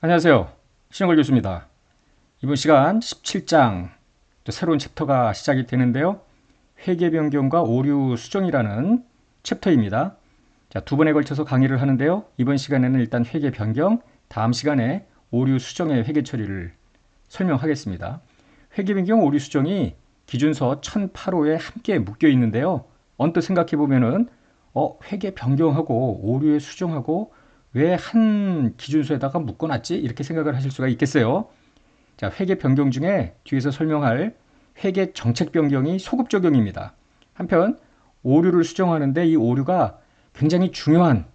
안녕하세요. 신영걸 교수입니다. 이번 시간 17장 또 새로운 챕터가 시작이 되는데요. 회계 변경과 오류 수정이라는 챕터입니다. 자, 두 번에 걸쳐서 강의를 하는데요. 이번 시간에는 일단 회계 변경, 다음 시간에 오류 수정의 회계 처리를 설명하겠습니다. 회계 변경 오류 수정이 기준서 1008호에 함께 묶여 있는데요. 언뜻 생각해 보면은 회계 변경하고 오류의 수정하고 왜 한 기준서에다가 묶어놨지? 이렇게 생각을 하실 수가 있겠어요. 자, 회계 변경 중에 뒤에서 설명할 회계 정책 변경이 소급 적용입니다. 한편 오류를 수정하는데 이 오류가 굉장히 중요한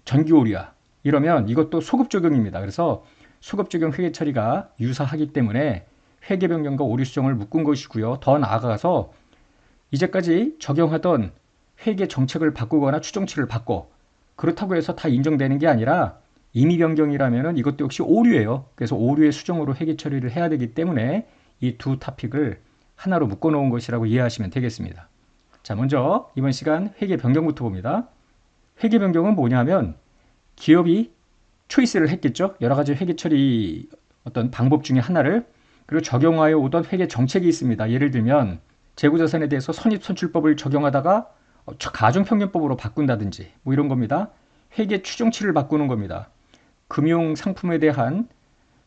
전기 오류야. 이러면 이것도 소급 적용입니다. 그래서 소급 적용 회계 처리가 유사하기 때문에 회계 변경과 오류 수정을 묶은 것이고요. 더 나아가서 이제까지 적용하던 회계 정책을 바꾸거나 추정치를 바꿔 그렇다고 해서 다 인정되는 게 아니라 임의 변경이라면 이것도 역시 오류예요. 그래서 오류의 수정으로 회계 처리를 해야 되기 때문에 이 두 토픽을 하나로 묶어 놓은 것이라고 이해하시면 되겠습니다. 자, 먼저 이번 시간 회계 변경부터 봅니다. 회계 변경은 뭐냐면 기업이 초이스를 했겠죠. 여러 가지 회계 처리 어떤 방법 중에 하나를 그리고 적용하여 오던 회계 정책이 있습니다. 예를 들면 재고자산에 대해서 선입선출법을 적용하다가 가중평균법으로 바꾼다든지 뭐 이런 겁니다. 회계 추정치를 바꾸는 겁니다. 금융 상품에 대한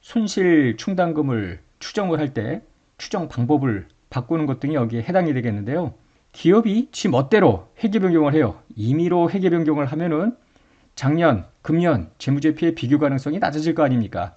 손실 충당금을 추정을 할 때 추정 방법을 바꾸는 것 등이 여기에 해당이 되겠는데요. 기업이 지 멋대로 회계 변경을 해요. 임의로 회계 변경을 하면은 작년, 금년 재무제표의 비교 가능성이 낮아질 거 아닙니까?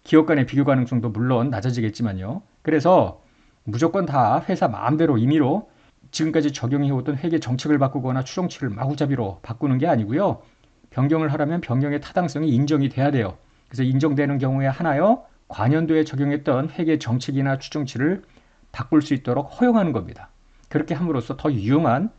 기업 간의 비교 가능성도 물론 낮아지겠지만요. 그래서 무조건 다 회사 마음대로 임의로 지금까지 적용해오던 회계 정책을 바꾸거나 추정치를 마구잡이로 바꾸는 게 아니고요. 변경을 하려면 변경의 타당성이 인정이 돼야 돼요. 그래서 인정되는 경우에 하나여 관연도에 적용했던 회계 정책이나 추정치를 바꿀 수 있도록 허용하는 겁니다. 그렇게 함으로써 더 유용한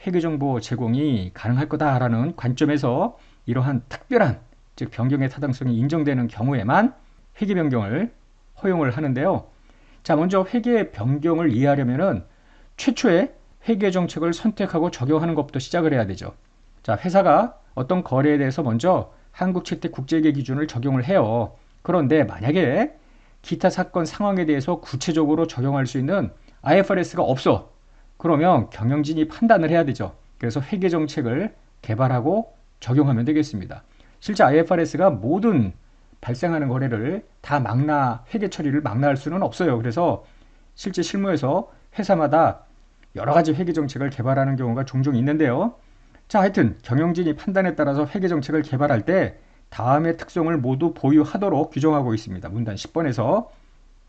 회계정보 제공이 가능할 거다라는 관점에서 이러한 특별한 즉 변경의 타당성이 인정되는 경우에만 회계 변경을 허용을 하는데요. 자, 먼저 회계 변경을 이해하려면은 최초에 회계 정책을 선택하고 적용하는 것부터 시작을 해야 되죠. 자, 회사가 어떤 거래에 대해서 먼저 한국채택국제회계 기준을 적용을 해요. 그런데 만약에 기타 사건 상황에 대해서 구체적으로 적용할 수 있는 IFRS가 없어. 그러면 경영진이 판단을 해야 되죠. 그래서 회계 정책을 개발하고 적용하면 되겠습니다. 실제 IFRS가 모든 발생하는 거래를 다 회계 처리를 망라할 수는 없어요. 그래서 실제 실무에서 회사마다 여러 가지 회계 정책을 개발하는 경우가 종종 있는데요. 자, 하여튼 경영진이 판단에 따라서 회계 정책을 개발할 때 다음의 특성을 모두 보유하도록 규정하고 있습니다. 문단 10번에서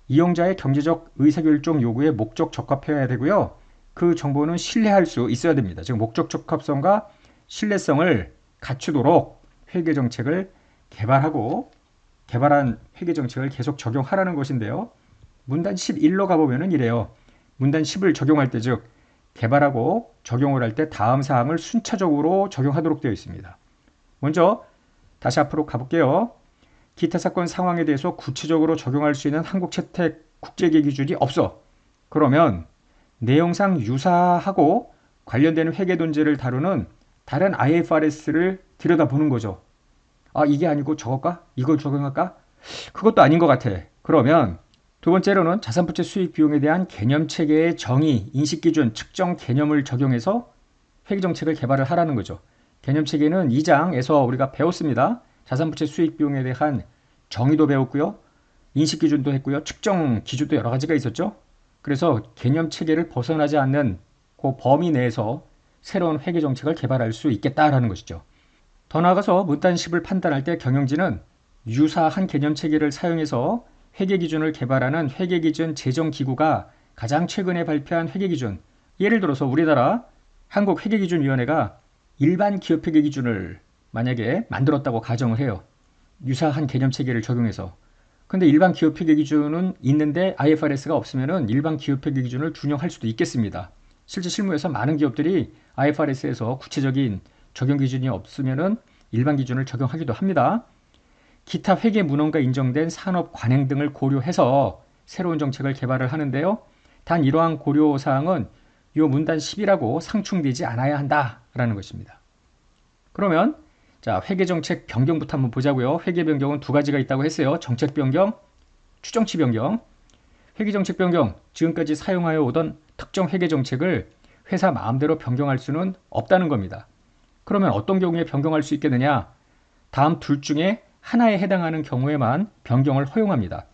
이용자의 경제적 의사결정 요구에 목적 적합해야 되고요. 그 정보는 신뢰할 수 있어야 됩니다. 즉 목적 적합성과 신뢰성을 갖추도록 회계 정책을 개발한 회계 정책을 계속 적용하라는 것인데요. 문단 11로 가보면 이래요. 문단 10을 적용할 때 즉 개발하고 적용을 할 때 다음 사항을 순차적으로 적용하도록 되어 있습니다. 먼저 다시 앞으로 가볼게요. 기타 사건 상황에 대해서 구체적으로 적용할 수 있는 한국채택 국제회계 기준이 없어. 그러면 내용상 유사하고 관련되는 회계 논제를 다루는 다른 IFRS를 들여다보는 거죠. 아, 이게 아니고 저거까? 이걸 적용할까? 그것도 아닌 것 같아. 그러면 두 번째로는 자산부채 수익 비용에 대한 개념체계의 정의, 인식기준, 측정 개념을 적용해서 회계정책을 개발을 하라는 거죠. 개념체계는 2장에서 우리가 배웠습니다. 자산부채 수익 비용에 대한 정의도 배웠고요. 인식기준도 했고요. 측정 기준도 여러 가지가 있었죠. 그래서 개념체계를 벗어나지 않는 그 범위 내에서 새로운 회계정책을 개발할 수 있겠다라는 것이죠. 더 나아가서 문단 10을 판단할 때 경영진은 유사한 개념체계를 사용해서 회계기준을 개발하는 회계기준 제정기구가 가장 최근에 발표한 회계기준, 예를 들어서 우리나라 한국회계기준위원회가 일반 기업회계기준을 만약에 만들었다고 가정을 해요. 유사한 개념체계를 적용해서. 근데 일반 기업회계기준은 있는데 IFRS가 없으면 일반 기업회계기준을 준용할 수도 있겠습니다. 실제 실무에서 많은 기업들이 IFRS에서 구체적인 적용 기준이 없으면 일반 기준을 적용하기도 합니다. 기타 회계 문헌과 인정된 산업 관행 등을 고려해서 새로운 정책을 개발을 하는데요. 단 이러한 고려사항은 이 문단 10이라고 상충되지 않아야 한다라는 것입니다. 그러면 자, 회계정책 변경부터 한번 보자고요. 회계 변경은 두 가지가 있다고 했어요. 정책 변경, 추정치 변경. 회계정책 변경, 지금까지 사용하여 오던 특정 회계정책을 회사 마음대로 변경할 수는 없다는 겁니다. 그러면 어떤 경우에 변경할 수 있겠느냐? 다음 둘 중에 하나에 해당하는 경우에만 변경을 허용합니다.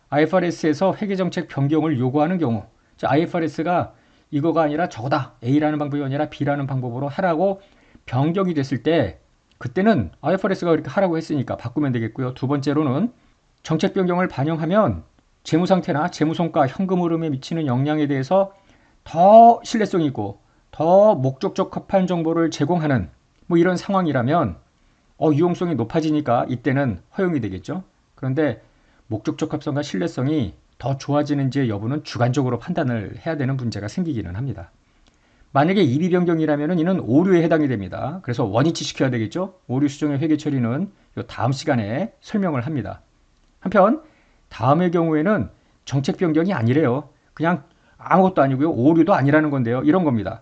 IFRS에서 회계정책 변경을 요구하는 경우, IFRS가 이거가 아니라 저거다, A라는 방법이 아니라 B라는 방법으로 하라고 변경이 됐을 때, 그때는 IFRS가 그렇게 하라고 했으니까 바꾸면 되겠고요. 두 번째로는 정책 변경을 반영하면 재무상태나 재무성과 현금 흐름에 미치는 영향에 대해서 더 신뢰성이 있고 더 목적적 합한 정보를 제공하는 뭐 이런 상황이라면 유용성이 높아지니까 이때는 허용이 되겠죠. 그런데 목적적 합성과 신뢰성이 더 좋아지는지의 여부는 주관적으로 판단을 해야 되는 문제가 생기기는 합니다. 만약에 이비 변경이라면 이는 오류에 해당이 됩니다. 그래서 원위치 시켜야 되겠죠. 오류 수정의 회계 처리는 다음 시간에 설명을 합니다. 한편 다음의 경우에는 정책 변경이 아니래요. 그냥 아무것도 아니고요. 오류도 아니라는 건데요. 이런 겁니다.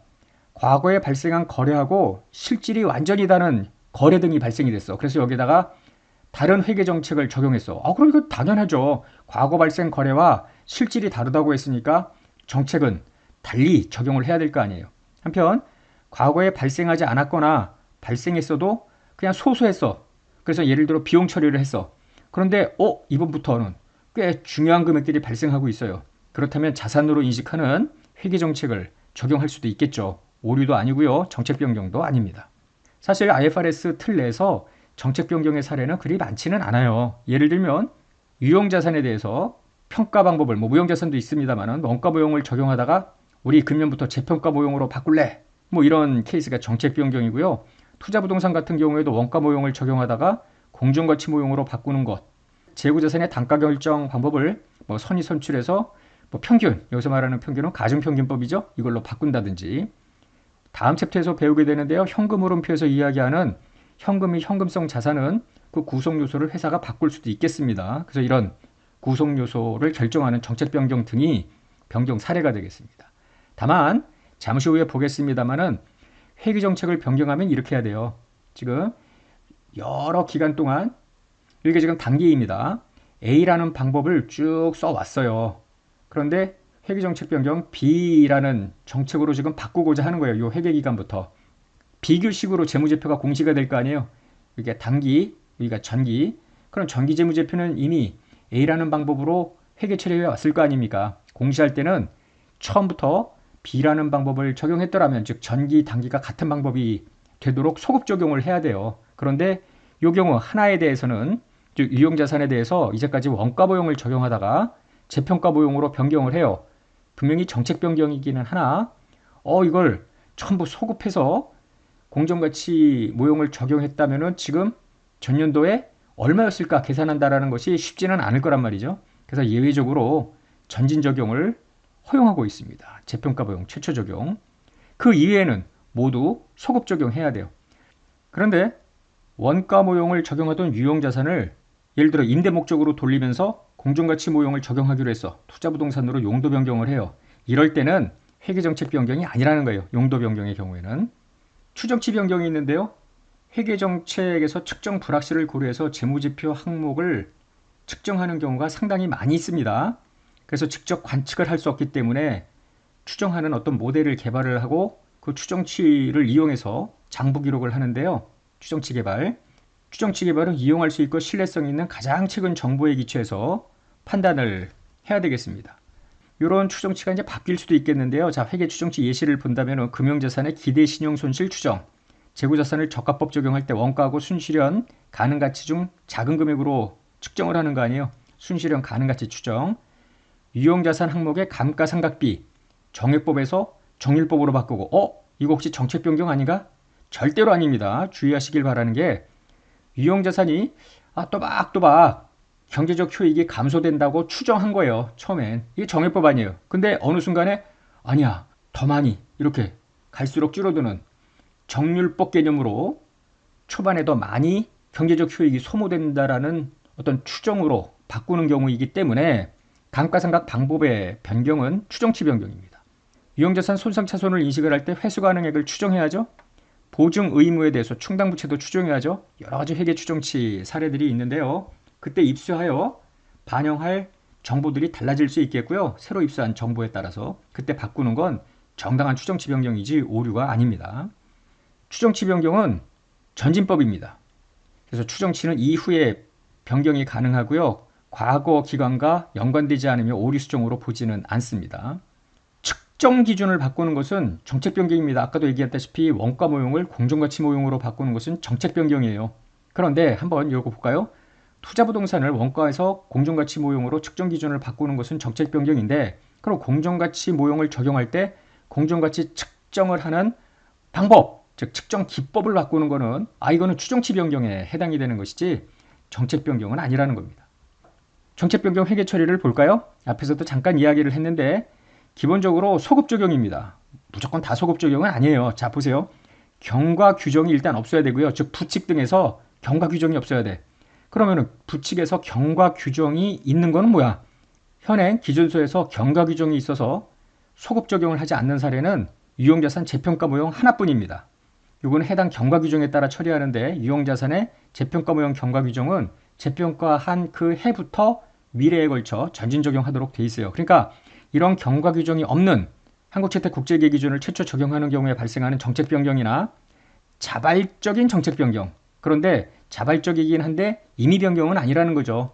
과거에 발생한 거래하고 실질이 완전히 다른 거래 등이 발생이 됐어. 그래서 여기다가 다른 회계 정책을 적용했어. 그럼 이거 당연하죠. 과거 발생 거래와 실질이 다르다고 했으니까 정책은 달리 적용을 해야 될 거 아니에요. 한편 과거에 발생하지 않았거나 발생했어도 그냥 소소했어. 그래서 예를 들어 비용 처리를 했어. 그런데 이번부터는 꽤 중요한 금액들이 발생하고 있어요. 그렇다면 자산으로 인식하는 회계 정책을 적용할 수도 있겠죠. 오류도 아니고요. 정책 변경도 아닙니다. 사실 IFRS 틀 내에서 정책 변경의 사례는 그리 많지는 않아요. 예를 들면 유형자산에 대해서 평가 방법을 무형자산도 있습니다만 원가 모형을 적용하다가 우리 금년부터 재평가 모형으로 바꿀래. 이런 케이스가 정책 변경이고요. 투자부동산 같은 경우에도 원가 모형을 적용하다가 공정가치 모형으로 바꾸는 것. 재고자산의 단가 결정 방법을 선의 선출해서 평균, 여기서 말하는 평균은 가중평균법이죠. 이걸로 바꾼다든지. 다음 챕터에서 배우게 되는데요. 현금 흐름표에서 이야기하는 현금이 현금성 자산은 그 구성 요소를 회사가 바꿀 수도 있겠습니다. 그래서 이런 구성 요소를 결정하는 정책 변경 등이 변경 사례가 되겠습니다. 다만 잠시 후에 보겠습니다만은 회계 정책을 변경하면 이렇게 해야 돼요. 지금 여러 기간 동안 이게 지금 단기입니다. A라는 방법을 쭉 써왔어요. 그런데 회계정책 변경 B라는 정책으로 지금 바꾸고자 하는 거예요. 이 회계기간부터. 비교식으로 재무제표가 공시가 될 거 아니에요. 이게 단기, 여기가 전기. 그럼 전기 재무제표는 이미 A라는 방법으로 회계 처리해 왔을 거 아닙니까? 공시할 때는 처음부터 B라는 방법을 적용했더라면, 즉 전기, 단기가 같은 방법이 되도록 소급 적용을 해야 돼요. 그런데 이 경우 하나에 대해서는, 즉 유형자산에 대해서 이제까지 원가보용을 적용하다가 재평가보용으로 변경을 해요. 분명히 정책 변경이기는 하나 이걸 전부 소급해서 공정가치 모형을 적용했다면 지금 전년도에 얼마였을까 계산한다라는 것이 쉽지는 않을 거란 말이죠. 그래서 예외적으로 전진 적용을 허용하고 있습니다. 재평가보용 최초 적용. 그 이외에는 모두 소급 적용해야 돼요. 그런데 원가 모형을 적용하던 유형자산을 예를 들어 임대 목적으로 돌리면서 공정가치 모형을 적용하기로 했어. 투자부동산으로 용도 변경을 해요. 이럴 때는 회계정책 변경이 아니라는 거예요. 용도 변경의 경우에는. 추정치 변경이 있는데요. 회계정책에서 측정 불확실을 고려해서 재무지표 항목을 측정하는 경우가 상당히 많이 있습니다. 그래서 직접 관측을 할 수 없기 때문에 추정하는 어떤 모델을 개발을 하고 그 추정치를 이용해서 장부 기록을 하는데요. 추정치 개발. 추정치 개발은 이용할 수 있고 신뢰성 있는 가장 최근 정보에 기초해서 판단을 해야 되겠습니다. 이런 추정치가 이제 바뀔 수도 있겠는데요. 자, 회계 추정치 예시를 본다면 금융자산의 기대 신용 손실 추정, 재고자산을 적합법 적용할 때 원가하고 순실현 가능 가치 중 작은 금액으로 측정을 하는 거 아니에요. 순실현 가능 가치 추정, 유형자산 항목의 감가상각비 정액법에서 정일법으로 바꾸고 이거 혹시 정책 변경 아닌가? 절대로 아닙니다. 주의하시길 바라는 게 유형자산이 또박또박 경제적 효익이 감소된다고 추정한 거예요. 처음엔. 이게 정액법 아니에요. 근데 어느 순간에 아니야, 더 많이 이렇게 갈수록 줄어드는 정률법 개념으로 초반에 더 많이 경제적 효익이 소모된다라는 어떤 추정으로 바꾸는 경우이기 때문에 감가상각 방법의 변경은 추정치 변경입니다. 유형자산 손상차손을 인식을 할 때 회수 가능액을 추정해야죠. 보증 의무에 대해서 충당부채도 추정해야죠. 여러 가지 회계 추정치 사례들이 있는데요. 그때 입수하여 반영할 정보들이 달라질 수 있겠고요. 새로 입수한 정보에 따라서 그때 바꾸는 건 정당한 추정치 변경이지 오류가 아닙니다. 추정치 변경은 전진법입니다. 그래서 추정치는 이후에 변경이 가능하고요. 과거 기간과 연관되지 않으며 오류 수정으로 보지는 않습니다. 측정 기준을 바꾸는 것은 정책 변경입니다. 아까도 얘기했다시피 원가 모형을 공정가치 모형으로 바꾸는 것은 정책 변경이에요. 그런데 한번 이거 볼까요? 투자 부동산을 원가에서 공정가치 모형으로 측정 기준을 바꾸는 것은 정책 변경인데, 그럼 공정가치 모형을 적용할 때 공정가치 측정을 하는 방법, 즉 측정 기법을 바꾸는 거는 이거는 추정치 변경에 해당이 되는 것이지 정책 변경은 아니라는 겁니다. 정책 변경 회계 처리를 볼까요? 앞에서도 잠깐 이야기를 했는데 기본적으로 소급 적용입니다. 무조건 다 소급 적용은 아니에요. 자, 보세요. 경과 규정이 일단 없어야 되고요. 즉 부칙 등에서 경과 규정이 없어야 돼. 그러면은 부칙에서 경과 규정이 있는 거는 뭐야? 현행 기준서에서 경과 규정이 있어서 소급 적용을 하지 않는 사례는 유형자산 재평가 모형 하나뿐입니다. 이거는 해당 경과 규정에 따라 처리하는데, 유형자산의 재평가 모형 경과 규정은 재평가한 그 해부터 미래에 걸쳐 전진 적용하도록 돼 있어요. 그러니까 이런 경과 규정이 없는 한국채택국제기획 기준을 최초 적용하는 경우에 발생하는 정책 변경이나 자발적인 정책 변경, 그런데 자발적이긴 한데 임의 변경은 아니라는 거죠.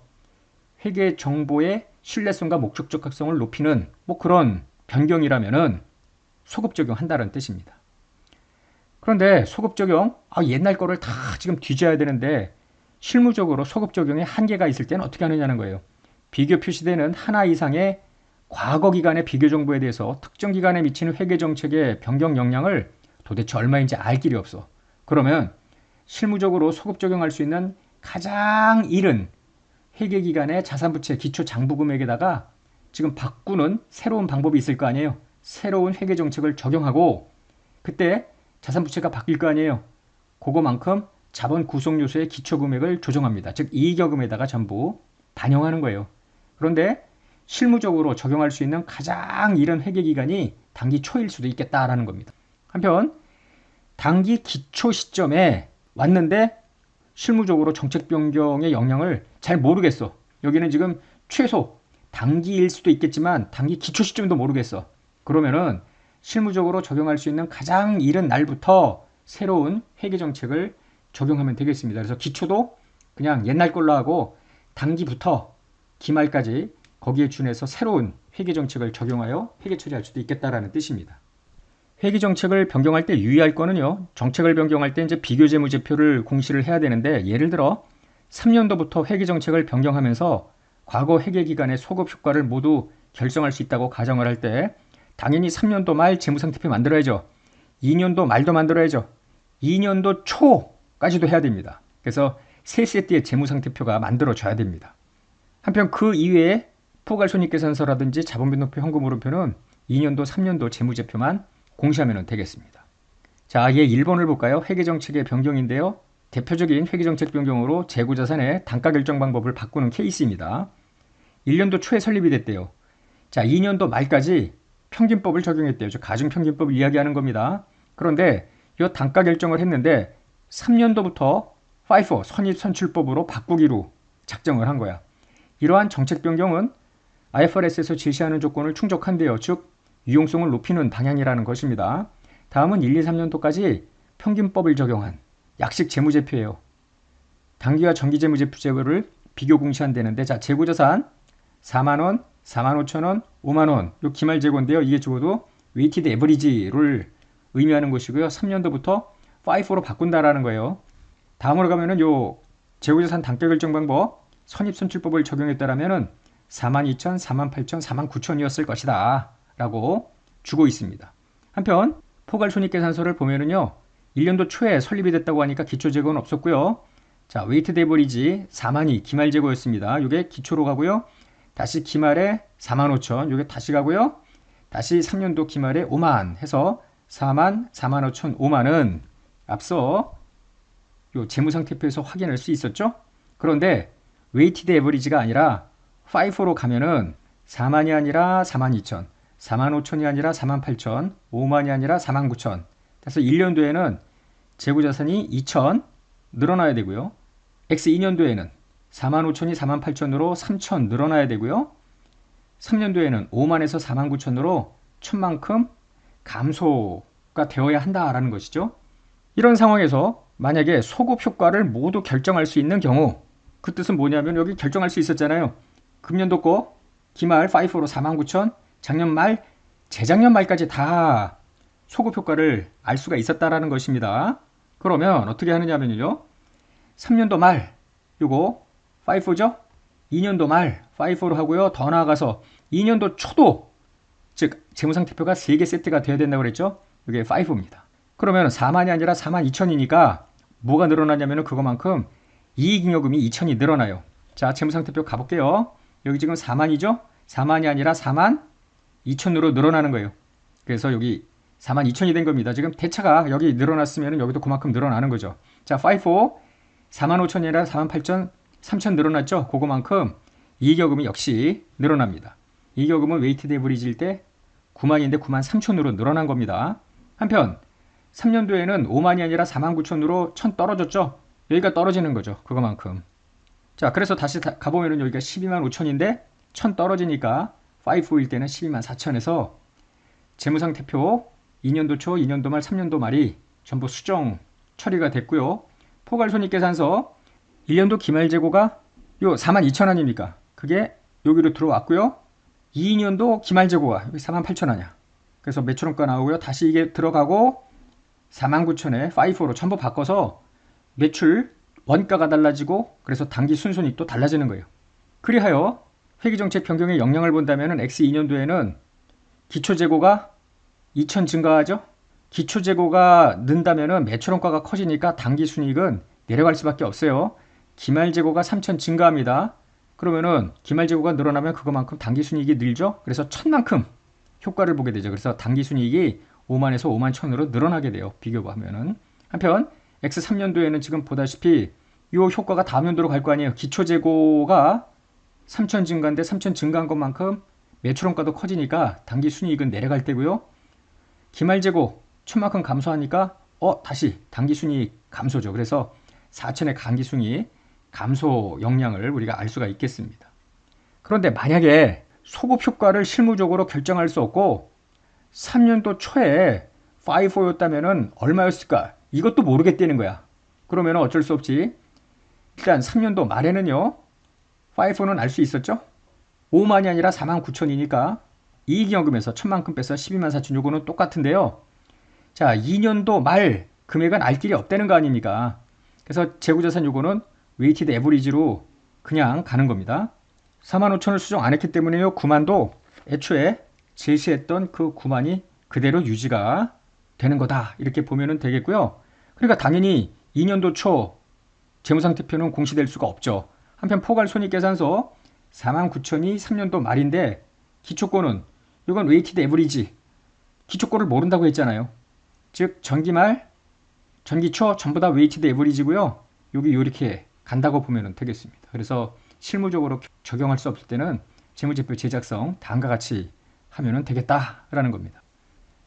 회계 정보의 신뢰성과 목적적 확성을 높이는 그런 변경이라면은 소급 적용한다는 뜻입니다. 그런데 소급 적용, 옛날 거를 다 지금 뒤져야 되는데 실무적으로 소급 적용에 한계가 있을 때는 어떻게 하느냐는 거예요. 비교 표시되는 하나 이상의 과거 기간의 비교 정보에 대해서 특정 기간에 미치는 회계 정책의 변경 영향을 도대체 얼마인지 알 길이 없어. 그러면 실무적으로 소급 적용할 수 있는 가장 이른 회계 기간의 자산부채 기초 장부금액에다가 지금 바꾸는 새로운 방법이 있을 거 아니에요. 새로운 회계 정책을 적용하고 그때 자산부채가 바뀔 거 아니에요. 그거만큼 자본 구성 요소의 기초금액을 조정합니다. 즉 이익여금에다가 전부 반영하는 거예요. 그런데 실무적으로 적용할 수 있는 가장 이른 회계기간이 단기 초일 수도 있겠다라는 겁니다. 한편 단기 기초 시점에 왔는데 실무적으로 정책 변경의 영향을 잘 모르겠어. 여기는 지금 최소 단기일 수도 있겠지만 단기 기초 시점도 모르겠어. 그러면은 실무적으로 적용할 수 있는 가장 이른 날부터 새로운 회계 정책을 적용하면 되겠습니다. 그래서 기초도 그냥 옛날 걸로 하고 단기부터 기말까지 거기에 준해서 새로운 회계 정책을 적용하여 회계 처리할 수도 있겠다라는 뜻입니다. 회계 정책을 변경할 때 유의할 거는요. 정책을 변경할 때 이제 비교 재무제표를 공시를 해야 되는데, 예를 들어 3년도부터 회계 정책을 변경하면서 과거 회계 기간의 소급 효과를 모두 결정할 수 있다고 가정을 할 때 당연히 3년도 말 재무상태표 만들어야죠. 2년도 말도 만들어야죠. 2년도 초까지도 해야 됩니다. 그래서 3세트의 재무상태표가 만들어져야 됩니다. 한편 그 이외에 포괄손익계산서라든지 자본변동표, 현금흐름표는 2년도, 3년도 재무제표만 공시하면 되겠습니다. 자, 얘 1번을 볼까요? 회계정책의 변경인데요. 대표적인 회계정책 변경으로 재고자산의 단가 결정 방법을 바꾸는 케이스입니다. 1년도 초에 설립이 됐대요. 자, 2년도 말까지 평균법을 적용했대요. 가중평균법을 이야기하는 겁니다. 그런데 이 단가 결정을 했는데 3년도부터 FIFO 선입선출법으로 바꾸기로 작정을 한 거야. 이러한 정책 변경은 IFRS에서 제시하는 조건을 충족한대요. 즉 유용성을 높이는 방향이라는 것입니다. 다음은 1, 2, 3년도까지 평균법을 적용한 약식 재무제표예요. 단기와 정기재무제표를 비교 공시한다는데, 자, 재고자산 4만원, 45,000원, 5만원 요 기말재고인데요. 이게 적어도 웨이티드 에버리지를 의미하는 것이고요. 3년도부터 FIFO로 바꾼다라는 거예요. 다음으로 가면은 요 재고자산 단가 결정 방법 선입선출법을 적용했다라면은 42,000, 48,000, 49,000이었을 것이다 라고 주고 있습니다. 한편 포괄손익계산서를 보면은요, 1년도 초에 설립이 됐다고 하니까 기초재고는 없었고요. 자, 웨이티드 에버리지 4만이 기말재고였습니다. 이게 기초로 가고요. 다시 기말에 45,000, 이게 다시 가고요. 다시 3년도 기말에 5만 해서 4만, 45,000, 5만은 앞서 요 재무상태표에서 확인할 수 있었죠. 그런데 웨이티드 에버리지가 아니라 FIFO로 가면은 4만이 아니라 42,000, 45,000이 아니라 48,000, 5만이 아니라 49,000. 그래서 1년도에는 재고자산이 2천 늘어나야 되고요. X2년도에는 45,000이 48,000으로 3,000 늘어나야 되고요. 3년도에는 5만에서 49,000으로 1,000만큼 감소가 되어야 한다라는 것이죠. 이런 상황에서 만약에 소급 효과를 모두 결정할 수 있는 경우, 그 뜻은 뭐냐면 여기 결정할 수 있었잖아요. 금년도 거 기말 5로 49,000, 작년 말, 재작년 말까지 다 소급 효과를 알 수가 있었다라는 것입니다. 그러면 어떻게 하느냐면요. 3년도 말 요거 5죠? 2년도 말 5로 하고요. 더 나아가서 2년도 초도, 즉 재무상태표가 3개 세트가 돼야 된다고 그랬죠? 이게 5입니다. 그러면 4만이 아니라 42,000이니까 뭐가 늘어나냐면 그거만큼 이익잉여금이 2,000이 늘어나요. 자, 재무상태표 가볼게요. 여기 지금 4만이죠? 4만이 아니라 4만 2천으로 늘어나는 거예요. 그래서 여기 4만 2천이 된 겁니다. 지금 대차가 여기 늘어났으면 여기도 그만큼 늘어나는 거죠. 자, 5, 4만 5천이 아니라 4만 8천, 3천 늘어났죠? 그거만큼 이익여금이 역시 늘어납니다. 이익여금은 웨이티드 에버리지일 때 9만인데 9만 3천으로 늘어난 겁니다. 한편 3년도에는 5만이 아니라 4만 9천으로 1천 떨어졌죠? 여기가 떨어지는 거죠. 그거만큼. 자, 그래서 다시 가보면은 여기가 12만 5천인데 1천 떨어지니까 5일 때는 12만 4천에서 재무상태표 2년도 초, 2년도 말, 3년도 말이 전부 수정 처리가 됐고요. 포괄손익계산서 1년도 기말재고가 요 4만 2천 아닙니까? 그게 여기로 들어왔고요. 2년도 기말재고가 여기 4만 8천 원이야. 그래서 매출원가 나오고요. 다시 이게 들어가고 4만 9천에 5로 전부 바꿔서 매출 원가가 달라지고 그래서 당기 순손익도 달라지는 거예요. 그리하여 회계정책 변경의 영향을 본다면 X2년도에는 기초재고가 2천 증가하죠. 기초재고가 는다면 매출원가가 커지니까 당기순이익은 내려갈 수밖에 없어요. 기말재고가 3천 증가합니다. 그러면은 기말재고가 늘어나면 그것만큼 당기순이익이 늘죠. 그래서 천만큼 효과를 보게 되죠. 그래서 당기순이익이 5만에서 5만 천으로 늘어나게 돼요. 비교하면은. 한편 X3년도에는 지금 보다시피 이 효과가 다음 연도로 갈 거 아니에요. 기초재고가 3천 증가인데 3천 증가한 것만큼 매출원가도 커지니까 당기순이익은 내려갈 때고요. 기말재고 1천만큼 감소하니까 다시 당기순이익 감소죠. 그래서 4천의 당기순이익 감소 영향을 우리가 알 수가 있겠습니다. 그런데 만약에 소급 효과를 실무적으로 결정할 수 없고 3년도 초에 5였다면 얼마였을까? 이것도 모르겠다는 거야. 그러면 어쩔 수 없지. 일단 3년도 말에는요. 5는 알 수 있었죠? 5만이 아니라 4만 9천이니까 이익잉여금에서 1천만큼 빼서 12만 4천 요거는 똑같은데요. 자, 2년도 말 금액은 알 길이 없다는 거 아닙니까? 그래서 재고자산 요거는 웨이티드 에버리지로 그냥 가는 겁니다. 4만 5천을 수정 안 했기 때문에요. 9만도 애초에 제시했던 그 9만이 그대로 유지가 되는 거다. 이렇게 보면 되겠고요. 그러니까 당연히 2년도 초 재무상태표는 공시될 수가 없죠. 한편 포괄손익계산서 4만 9천이 3년도 말인데 기초권은 이건 웨이티드 에버리지. 기초권을 모른다고 했잖아요. 즉 전기말, 전기초 전부 다 웨이티드 에버리지고요. 여기 이렇게 간다고 보면 되겠습니다. 그래서 실무적으로 적용할 수 없을 때는 재무제표 제작성 다음과 같이 하면 되겠다라는 겁니다.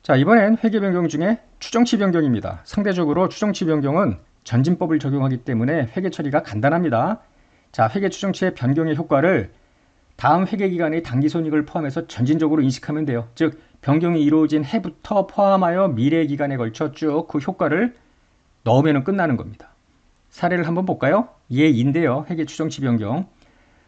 자, 이번엔 회계 변경 중에 추정치 변경입니다. 상대적으로 추정치 변경은 전진법을 적용하기 때문에 회계 처리가 간단합니다. 자, 회계 추정치의 변경의 효과를 다음 회계기간의 당기손익을 포함해서 전진적으로 인식하면 돼요. 즉 변경이 이루어진 해부터 포함하여 미래 기간에 걸쳐 쭉 그 효과를 넣으면 끝나는 겁니다. 사례를 한번 볼까요? 예인데요. 회계 추정치 변경.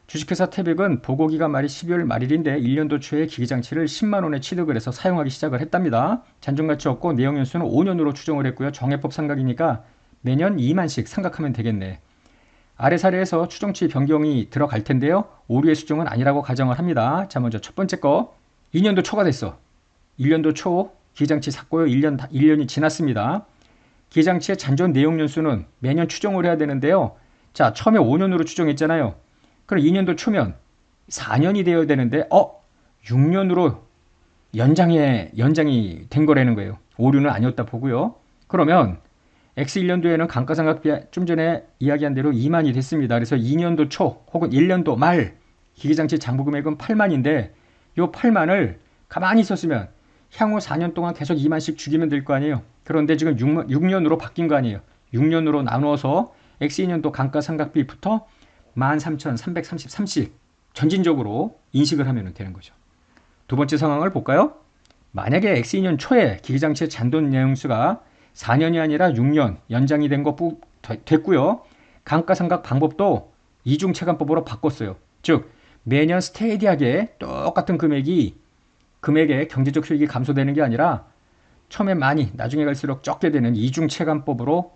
주식회사 태백은 보고기간 말이 12월 말일인데 1년도 초에 기기장치를 10만원에 취득을 해서 사용하기 시작을 했답니다. 잔존가치 없고 내용연수는 5년으로 추정을 했고요. 정해법 상각이니까 매년 2만씩 상각하면 되겠네. 아래 사례에서 추정치 변경이 들어갈 텐데요. 오류의 수정은 아니라고 가정을 합니다. 자, 먼저 첫 번째 거. 2년도 초가 됐어. 1년도 초 기기장치 샀고요. 1년이 지났습니다. 기기장치의 잔존 내용연수는 매년 추정을 해야 되는데요. 자, 처음에 5년으로 추정했잖아요. 그럼 2년도 초면 4년이 되어야 되는데 6년으로 연장이 된 거라는 거예요. 오류는 아니었다 보고요. 그러면 X1년도에는 감가상각비 좀 전에 이야기한 대로 2만이 됐습니다. 그래서 2년도 초 혹은 1년도 말 기기장치 장부금액은 8만인데 이 8만을 가만히 있었으면 향후 4년 동안 계속 2만씩 죽이면 될 거 아니에요. 그런데 지금 6년으로 바뀐 거 아니에요. 6년으로 나누어서 X2년도 감가상각비부터 13,333씩 점진적으로 인식을 하면 되는 거죠. 두 번째 상황을 볼까요? 만약에 X2년 초에 기기장치의 잔돈 내용수가 4년이 아니라 6년 연장이 된 거 됐고요. 감가상각 방법도 이중체감법으로 바꿨어요. 즉 매년 스테디하게 똑같은 금액의 경제적 수익이 감소되는 게 아니라 처음에 많이 나중에 갈수록 적게 되는 이중체감법으로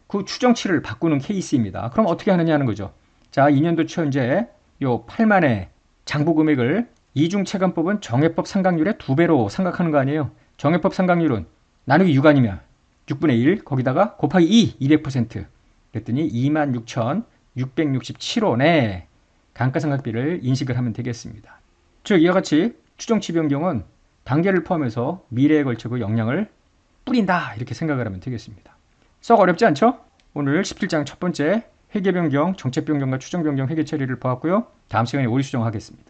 그 추정치를 바꾸는 케이스입니다. 그럼 어떻게 하느냐 하는 거죠. 자, 2년도 초 현재 요 8만의 장부 금액을 이중체감법은 정해법 상각률의 2배로 상각하는 거 아니에요. 정해법 상각률은 나누기 6 아니면 6분의 1 거기다가 곱하기 2 200% 그랬더니 26,667원의 감가상각비를 인식을 하면 되겠습니다. 즉 이와 같이 추정치 변경은 단계를 포함해서 미래에 걸쳐 그 영향을 뿌린다 이렇게 생각을 하면 되겠습니다. 썩 어렵지 않죠? 오늘 17장 첫 번째 회계 변경, 정책 변경과 추정 변경 회계 처리를 보았고요. 다음 시간에 오류 수정하겠습니다.